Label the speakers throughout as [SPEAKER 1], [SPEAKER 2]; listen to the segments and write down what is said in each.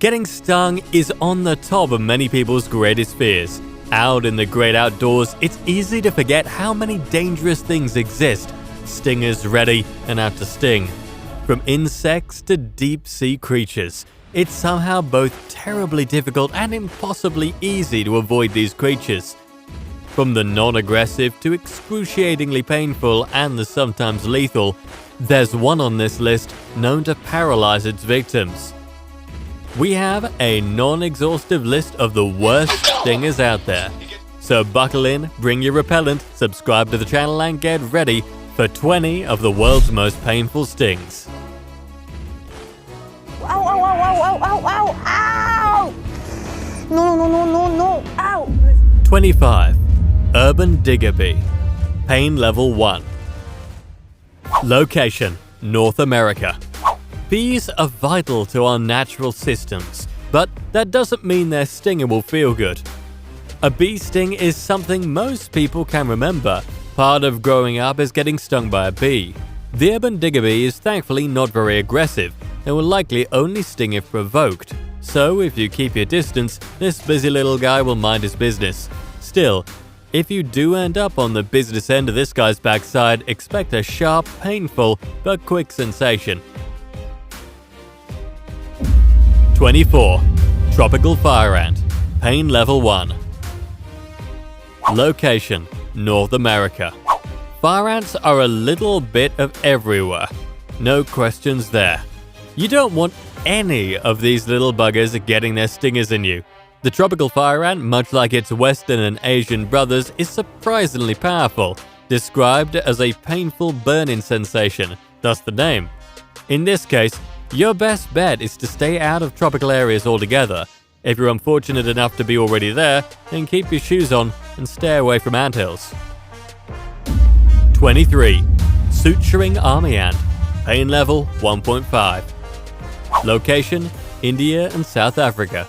[SPEAKER 1] Getting stung is on the top of many people's greatest fears. Out in the great outdoors, it's easy to forget how many dangerous things exist. Stingers ready and out to sting. From insects to deep-sea creatures, it's somehow both terribly difficult and impossibly easy to avoid these creatures. From the non-aggressive to excruciatingly painful and the sometimes lethal, there's one on this list known to paralyze its victims. We have a non-exhaustive list of the worst stingers out there. So buckle in, bring your repellent, subscribe to the channel and get ready for 20 of the world's most painful stings.
[SPEAKER 2] Ow, ow, ow, ow, ow, ow, ow! No, no, no, no, no, ow!
[SPEAKER 1] 25. Urban Digger Bee. Pain Level 1. Location: North America. Bees are vital to our natural systems, but that doesn't mean their stinger will feel good. A bee sting is something most people can remember. Part of growing up is getting stung by a bee. The urban digger bee is thankfully not very aggressive and will likely only sting if provoked. So if you keep your distance, this busy little guy will mind his business. Still, if you do end up on the business end of this guy's backside, expect a sharp, painful, but quick sensation. 24. Tropical Fire Ant. Pain Level 1. Location: North America. Fire ants are a little bit of everywhere. No questions there. You don't want any of these little buggers getting their stingers in you. The tropical fire ant, much like its Western and Asian brothers, is surprisingly powerful, described as a painful burning sensation, thus the name. In this case, your best bet is to stay out of tropical areas altogether. If you're unfortunate enough to be already there, then keep your shoes on and stay away from anthills. 23. Suturing Army Ant. Pain Level 1.5. Location: India and South Africa.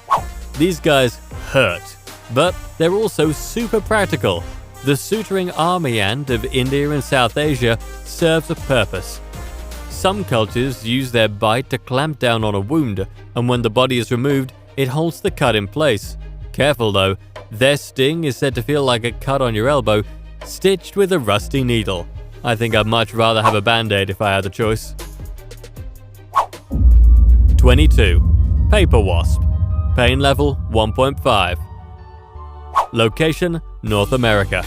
[SPEAKER 1] These guys hurt, but they're also super practical. The Suturing Army Ant of India and South Asia serves a purpose. Some cultures use their bite to clamp down on a wound, and when the body is removed, it holds the cut in place. Careful though, their sting is said to feel like a cut on your elbow, stitched with a rusty needle. I think I'd much rather have a band-aid if I had the choice. 22. Paper Wasp. Pain Level 1.5. Location: North America.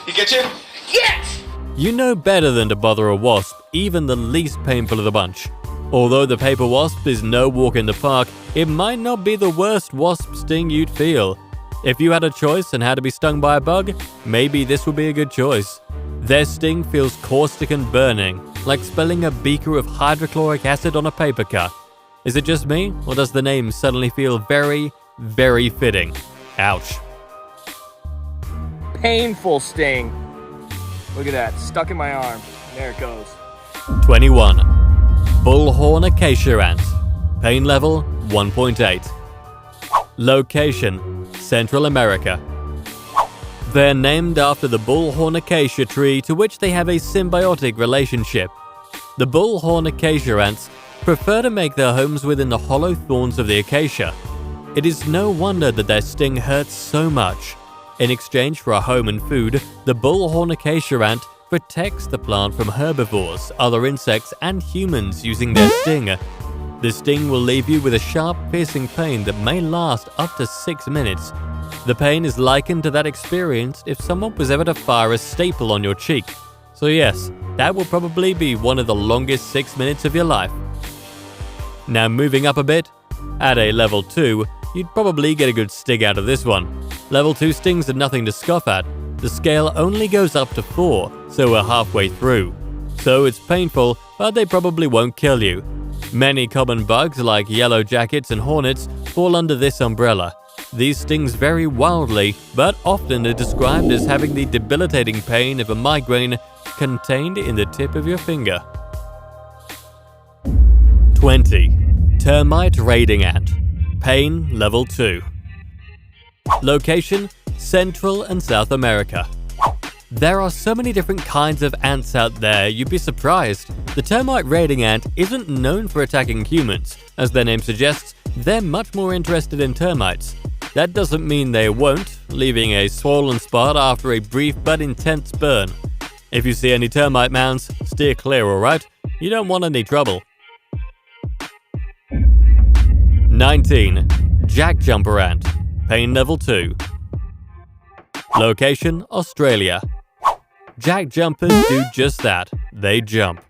[SPEAKER 3] You get you? Yes!
[SPEAKER 1] You know better than to bother a wasp, even the least painful of the bunch. Although the paper wasp is no walk in the park, it might not be the worst wasp sting you'd feel. If you had a choice and had to be stung by a bug, maybe this would be a good choice. Their sting feels caustic and burning, like spilling a beaker of hydrochloric acid on a paper cut. Is it just me, or does the name suddenly feel very, very fitting? Ouch.
[SPEAKER 4] Painful sting. Look at that, stuck in my arm. There it goes.
[SPEAKER 1] 21. Bullhorn Acacia Ant. Pain Level 1.8. Location: Central America. They're named after the bullhorn acacia tree, to which they have a symbiotic relationship. The bullhorn acacia ants prefer to make their homes within the hollow thorns of the acacia. It is no wonder that their sting hurts so much. In exchange for a home and food, the bullhorn acacia ant protects the plant from herbivores, other insects, and humans using their sting. The sting will leave you with a sharp, piercing pain that may last up to 6 minutes. The pain is likened to that experienced if someone was ever to fire a staple on your cheek. So yes, that will probably be one of the longest 6 minutes of your life. Now moving up a bit, at a level 2, you'd probably get a good sting out of this one. Level 2 stings are nothing to scoff at. The scale only goes up to 4, so we're halfway through. So it's painful, but they probably won't kill you. Many common bugs like yellow jackets and hornets fall under this umbrella. These stings vary wildly, but often are described as having the debilitating pain of a migraine contained in the tip of your finger. 20. Termite Raiding Ant. Pain Level 2. Location: Central and South America. There are so many different kinds of ants out there, you'd be surprised. The Termite Raiding Ant isn't known for attacking humans. As their name suggests, they're much more interested in termites. That doesn't mean they won't, leaving a swollen spot after a brief but intense burn. If you see any termite mounds, steer clear, alright? You don't want any trouble. 19. Jack Jumper Ant. Pain level 2. Location: Australia. Jack jumpers do just that. They jump.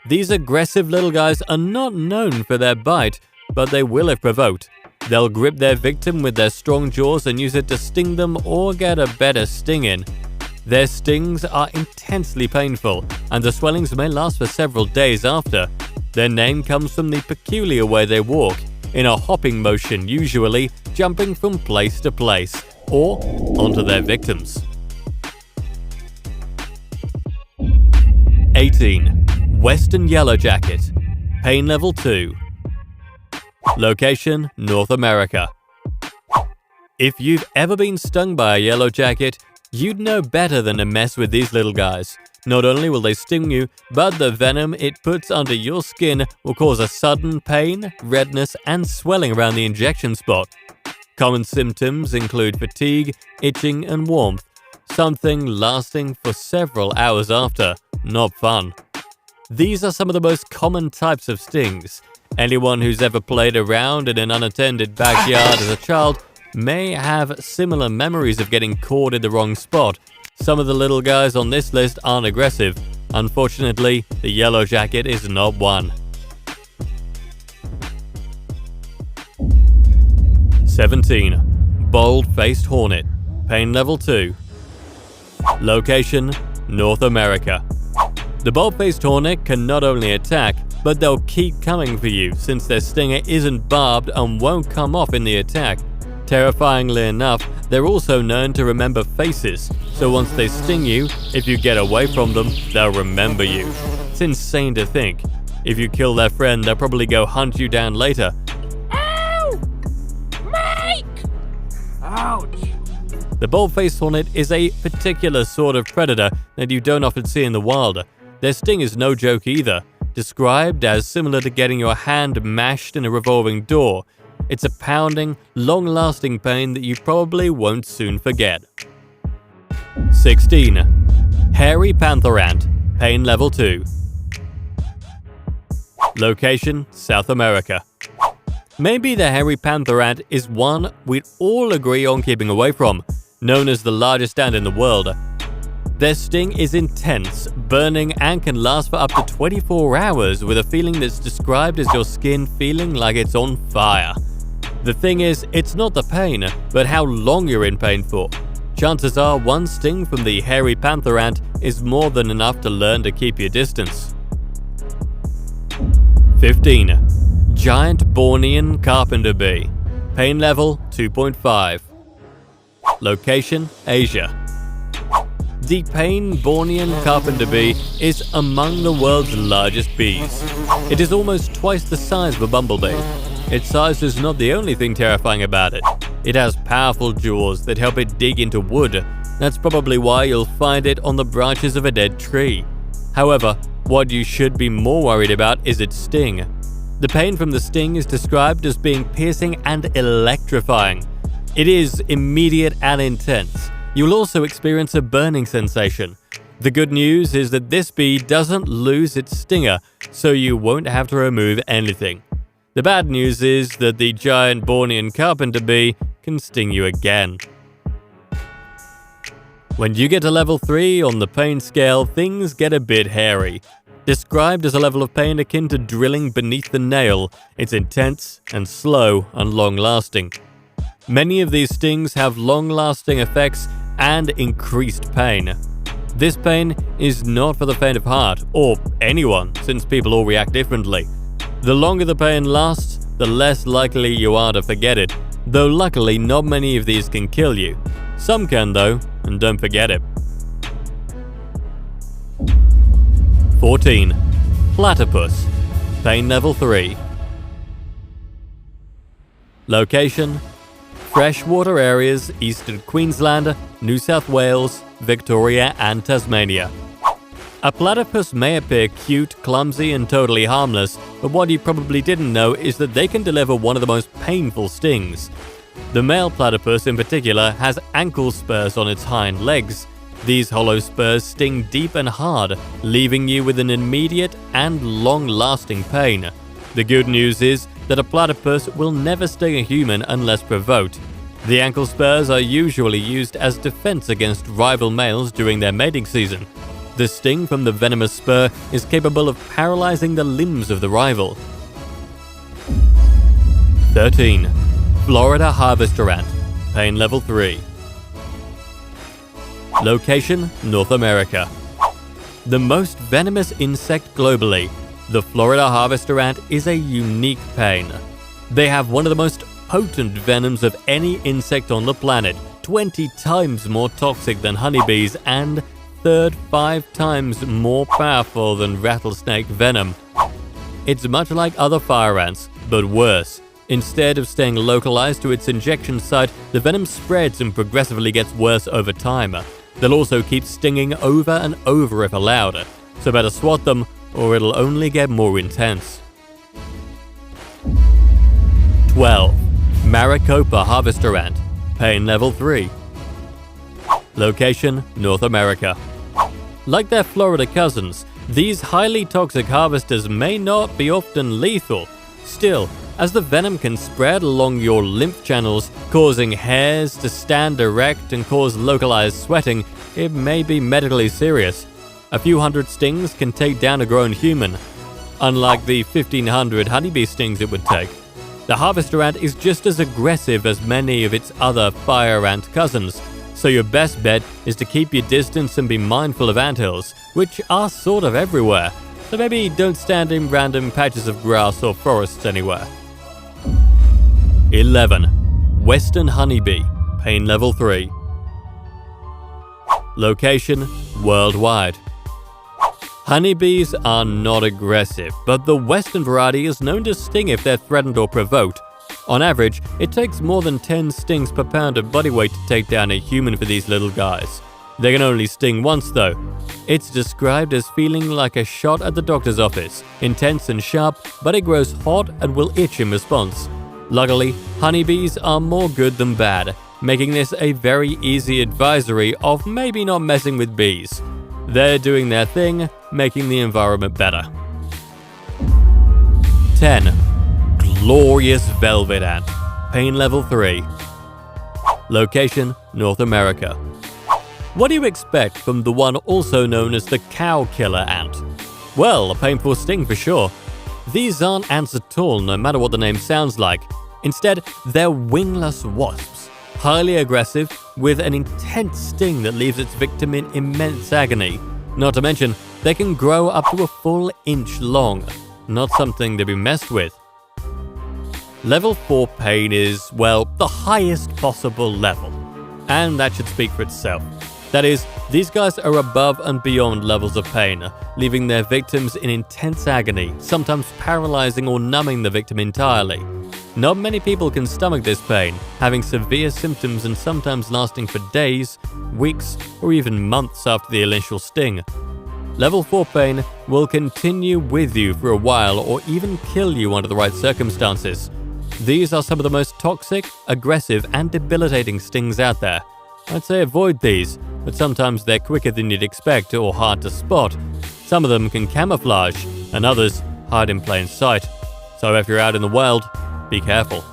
[SPEAKER 1] These aggressive little guys are not known for their bite, but they will if provoked. They'll grip their victim with their strong jaws and use it to sting them or get a better sting in. Their stings are intensely painful, and the swellings may last for several days after. Their name comes from the peculiar way they walk, in a hopping motion, usually jumping from place to place, or onto their victims. 18. Western Yellowjacket. Pain level 2. Location: North America. If you've ever been stung by a yellowjacket, you'd know better than to mess with these little guys. Not only will they sting you, but the venom it puts under your skin will cause a sudden pain, redness, and swelling around the injection spot. Common symptoms include fatigue, itching, and warmth, something lasting for several hours after. Not fun. These are some of the most common types of stings. Anyone who's ever played around in an unattended backyard as a child may have similar memories of getting caught in the wrong spot. Some of the little guys on this list aren't aggressive. Unfortunately, the yellowjacket is not one. 17. Bold-faced hornet. Pain level 2. Location: North America. The bold-faced hornet can not only attack, but they'll keep coming for you since their stinger isn't barbed and won't come off in the attack. Terrifyingly enough, they're also known to remember faces, so once they sting you, if you get away from them, they'll remember you. It's insane to think. If you kill their friend, they'll probably go hunt you down later.
[SPEAKER 3] Ow! Mike!
[SPEAKER 4] Ouch!
[SPEAKER 1] The bold-faced hornet is a particular sort of predator that you don't often see in the wild. Their sting is no joke either, described as similar to getting your hand mashed in a revolving door. It's a pounding, long-lasting pain that you probably won't soon forget. 16. Hairy Panther Ant. Pain level 2. Location: South America. Maybe the hairy panther ant is one we'd all agree on keeping away from. Known as the largest ant in the world, their sting is intense, burning, and can last for up to 24 hours with a feeling that's described as your skin feeling like it's on fire. The thing is, it's not the pain, but how long you're in pain for. Chances are one sting from the hairy panther ant is more than enough to learn to keep your distance. 15. Giant Bornean Carpenter Bee. Pain level 2.5. Location: Asia. The pain Bornean Carpenter Bee is among the world's largest bees. It is almost twice the size of a bumblebee. Its size is not the only thing terrifying about it. It has powerful jaws that help it dig into wood. That's probably why you'll find it on the branches of a dead tree. However, what you should be more worried about is its sting. The pain from the sting is described as being piercing and electrifying. It is immediate and intense. You'll also experience a burning sensation. The good news is that this bee doesn't lose its stinger, so you won't have to remove anything. The bad news is that the giant Bornean Carpenter Bee can sting you again. When you get to level 3 on the pain scale, things get a bit hairy. Described as a level of pain akin to drilling beneath the nail, it's intense and slow and long-lasting. Many of these stings have long-lasting effects and increased pain. This pain is not for the faint of heart, or anyone, since people all react differently. The longer the pain lasts, the less likely you are to forget it, though luckily not many of these can kill you. Some can though, and don't forget it. 14. Platypus. Pain level 3. Location: freshwater areas eastern Queensland, New South Wales, Victoria and Tasmania. A platypus may appear cute, clumsy, and totally harmless, but what you probably didn't know is that they can deliver one of the most painful stings. The male platypus in particular has ankle spurs on its hind legs. These hollow spurs sting deep and hard, leaving you with an immediate and long-lasting pain. The good news is that a platypus will never sting a human unless provoked. The ankle spurs are usually used as defense against rival males during their mating season. The sting from the venomous spur is capable of paralyzing the limbs of the rival. 13. Florida Harvester Ant, pain level 3. Location: North America. The most venomous insect globally, the Florida Harvester Ant is a unique pain. They have one of the most potent venoms of any insect on the planet, 20 times more toxic than honeybees and 5 times more powerful than rattlesnake venom. It's much like other fire ants, but worse. Instead of staying localized to its injection site, the venom spreads and progressively gets worse over time. They'll also keep stinging over and over if allowed, so better swat them or it'll only get more intense. 12. Maricopa Harvester Ant, pain level 3. Location: North America. Like their Florida cousins, these highly toxic harvesters may not be often lethal. Still, as the venom can spread along your lymph channels, causing hairs to stand erect and cause localized sweating, it may be medically serious. A few hundred stings can take down a grown human, unlike the 1,500 honeybee stings it would take. The harvester ant is just as aggressive as many of its other fire ant cousins, so your best bet is to keep your distance and be mindful of anthills, which are sort of everywhere, so maybe don't stand in random patches of grass or forests anywhere. 11. Western Honeybee, pain level 3. Location: worldwide. Honeybees are not aggressive, but the western variety is known to sting if they're threatened or provoked. On average, it takes more than 10 stings per pound of body weight to take down a human for these little guys. They can only sting once though. It's described as feeling like a shot at the doctor's office, intense and sharp, but it grows hot and will itch in response. Luckily, honeybees are more good than bad, making this a very easy advisory of maybe not messing with bees. They're doing their thing, making the environment better. 10. Glorious Velvet Ant, pain level 3. Location: North America. What do you expect from the one also known as the cow killer ant? Well, a painful sting for sure. These aren't ants at all, no matter what the name sounds like. Instead, they're wingless wasps, highly aggressive, with an intense sting that leaves its victim in immense agony. Not to mention, they can grow up to a full inch long, not something to be messed with. Level 4 pain is, well, the highest possible level, and that should speak for itself. That is, these guys are above and beyond levels of pain, leaving their victims in intense agony, sometimes paralyzing or numbing the victim entirely. Not many people can stomach this pain, having severe symptoms and sometimes lasting for days, weeks, or even months after the initial sting. Level 4 pain will continue with you for a while or even kill you under the right circumstances. These are some of the most toxic, aggressive, and debilitating stings out there. I'd say avoid these, but sometimes they're quicker than you'd expect or hard to spot. Some of them can camouflage, and others hide in plain sight. So if you're out in the wild, be careful.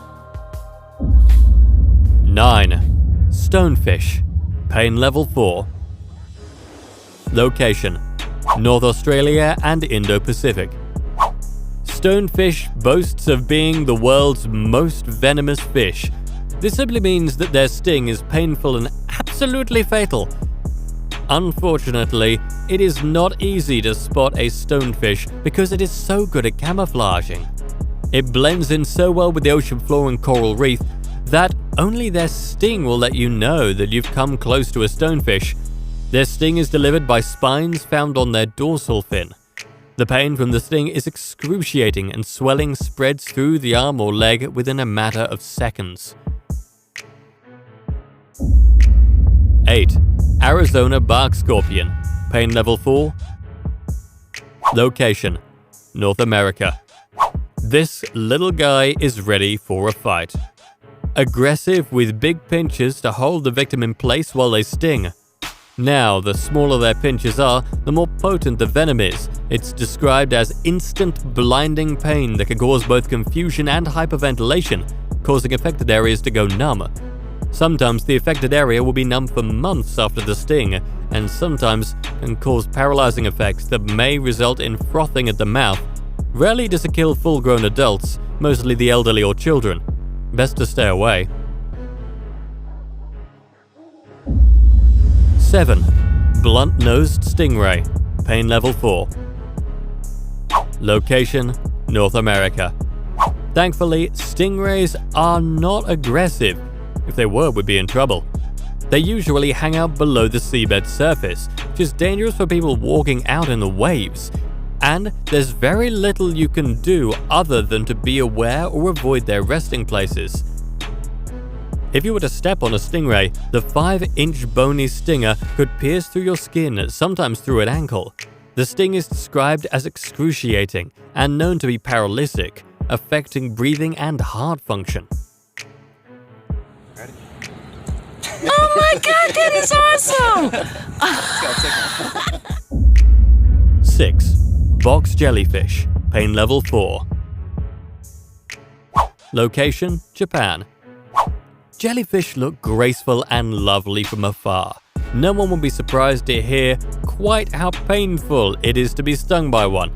[SPEAKER 1] 9. Stonefish, pain level 4. Location: North Australia and Indo-Pacific. Stonefish boasts of being the world's most venomous fish. This simply means that their sting is painful and absolutely fatal. Unfortunately, it is not easy to spot a stonefish because it is so good at camouflaging. It blends in so well with the ocean floor and coral reef that only their sting will let you know that you've come close to a stonefish. Their sting is delivered by spines found on their dorsal fin. The pain from the sting is excruciating and swelling spreads through the arm or leg within a matter of seconds. 8. Arizona bark scorpion, pain level 4. Location: North America. This little guy is ready for a fight. Aggressive with big pinches to hold the victim in place while they sting. Now, the smaller their pinches are, the more potent the venom is. It's described as instant blinding pain that can cause both confusion and hyperventilation, causing affected areas to go numb. Sometimes the affected area will be numb for months after the sting, and sometimes can cause paralyzing effects that may result in frothing at the mouth. Rarely does it kill full-grown adults, mostly the elderly or children. Best to stay away. 7. Bluntnosed Stingray. Pain level 4. Location: North America. Thankfully, stingrays are not aggressive. If they were, we'd be in trouble. They usually hang out below the seabed surface, which is dangerous for people walking out in the waves. And there's very little you can do other than to be aware or avoid their resting places. If you were to step on a stingray, the 5-inch bony stinger could pierce through your skin, sometimes through an ankle. The sting is described as excruciating and known to be paralytic, affecting breathing and heart function.
[SPEAKER 3] Oh my god, that is awesome!
[SPEAKER 1] 6. Box Jellyfish. Pain level 4. Location: Japan. Jellyfish look graceful and lovely from afar. No one will be surprised to hear quite how painful it is to be stung by one.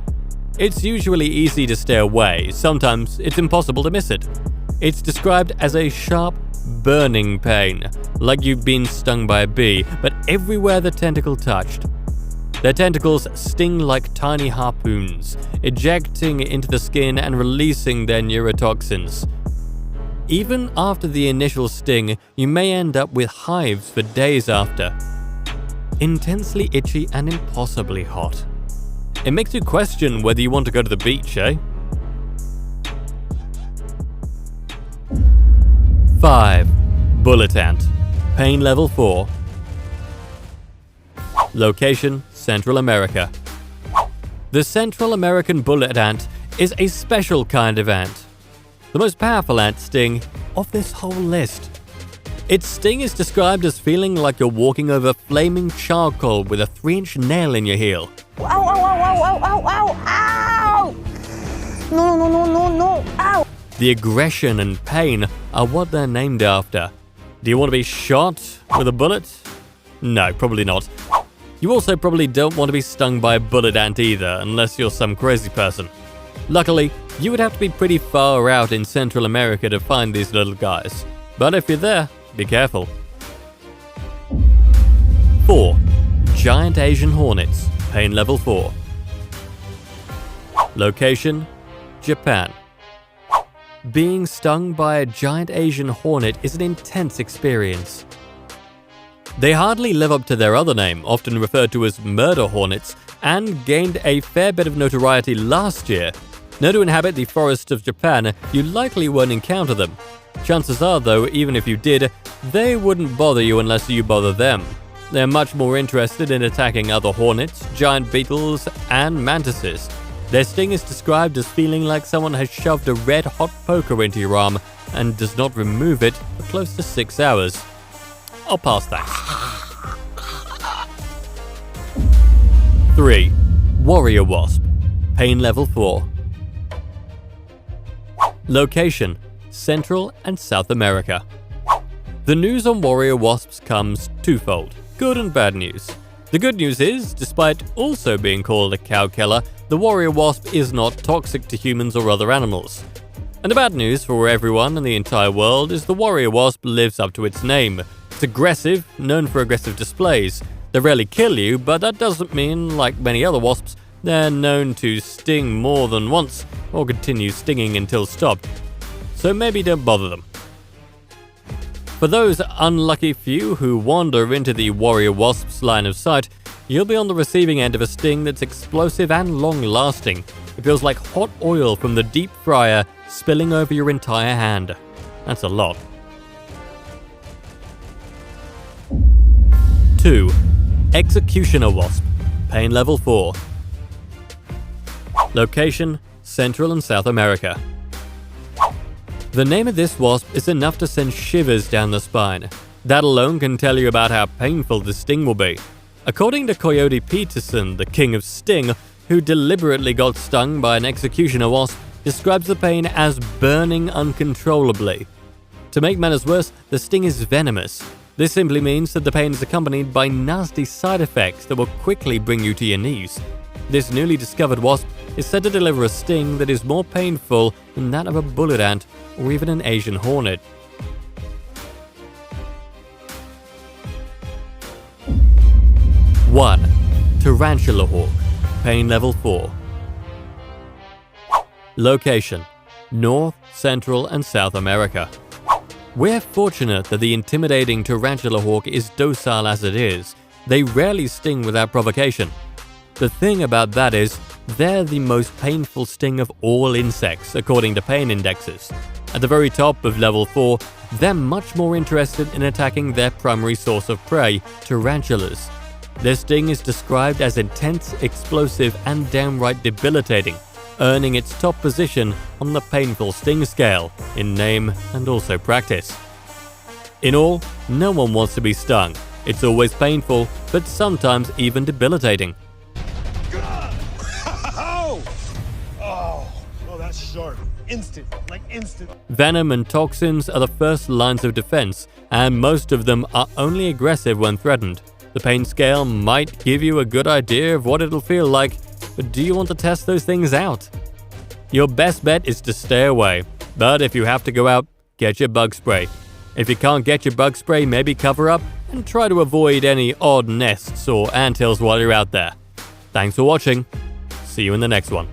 [SPEAKER 1] It's usually easy to stay away, sometimes it's impossible to miss it. It's described as a sharp, burning pain, like you've been stung by a bee, but everywhere the tentacle touched. Their tentacles sting like tiny harpoons, ejecting into the skin and releasing their neurotoxins. Even after the initial sting, you may end up with hives for days after. Intensely itchy and impossibly hot. It makes you question whether you want to go to the beach, eh? 5. Bullet Ant. Pain level 4. Location: Central America. The Central American bullet ant is a special kind of ant. The most powerful ant sting of this whole list. Its sting is described as feeling like you're walking over flaming charcoal with a 3-inch nail in your heel.
[SPEAKER 2] Ow, ow, ow, ow, ow, ow, ow, ow! No, no, no, no, no, ow!
[SPEAKER 1] The aggression and pain are what they're named after. Do you want to be shot with a bullet? No, probably not. You also probably don't want to be stung by a bullet ant either, unless you're some crazy person. Luckily, you would have to be pretty far out in Central America to find these little guys. But if you're there, be careful. 4. Giant Asian Hornets. Pain level 4. Location: Japan. Being stung by a giant Asian hornet is an intense experience. They hardly live up to their other name, often referred to as murder hornets, and gained a fair bit of notoriety last year. Known to inhabit the forests of Japan, you likely won't encounter them. Chances are, though, even if you did, they wouldn't bother you unless you bother them. They're much more interested in attacking other hornets, giant beetles, and mantises. Their sting is described as feeling like someone has shoved a red-hot poker into your arm and does not remove it for close to 6 hours. I'll pass that. 3. Warrior Wasp. Pain level 4. Location: Central and South America. The news on warrior wasps comes twofold, good and bad news. The good news is, despite also being called a cow killer, the warrior wasp is not toxic to humans or other animals. And the bad news for everyone in the entire world is the warrior wasp lives up to its name. It's aggressive, known for aggressive displays. They rarely kill you, but that doesn't mean, like many other wasps, they're known to sting more than once or continue stinging until stopped. So maybe don't bother them. For those unlucky few who wander into the warrior wasp's line of sight, you'll be on the receiving end of a sting that's explosive and long-lasting. It feels like hot oil from the deep fryer spilling over your entire hand. That's a lot. 2. Executioner Wasp. Pain level 4. Location: Central and South America. The name of this wasp is enough to send shivers down the spine. That alone can tell you about how painful the sting will be. According to Coyote Peterson, the king of sting, who deliberately got stung by an executioner wasp, describes the pain as burning uncontrollably. To make matters worse, the sting is venomous. This simply means that the pain is accompanied by nasty side effects that will quickly bring you to your knees. This newly discovered wasp is said to deliver a sting that is more painful than that of a bullet ant or even an Asian hornet. One, Tarantula Hawk, pain level 4. Location: North, Central, and South America. We're fortunate that the intimidating Tarantula Hawk is docile as it is. They rarely sting without provocation. The thing about that is, they're the most painful sting of all insects, according to pain indexes. At the very top of level 4, they're much more interested in attacking their primary source of prey, tarantulas. Their sting is described as intense, explosive, and downright debilitating, earning its top position on the painful sting scale, in name and also practice. In all, no one wants to be stung. It's always painful, but sometimes even debilitating.
[SPEAKER 5] Oh, that's sharp. Instant, like instant.
[SPEAKER 1] Venom and toxins are the first lines of defense, and most of them are only aggressive when threatened. The pain scale might give you a good idea of what it'll feel like, but do you want to test those things out? Your best bet is to stay away, but if you have to go out, get your bug spray. If you can't get your bug spray, maybe cover up and try to avoid any odd nests or anthills while you're out there. Thanks for watching. See you in the next one.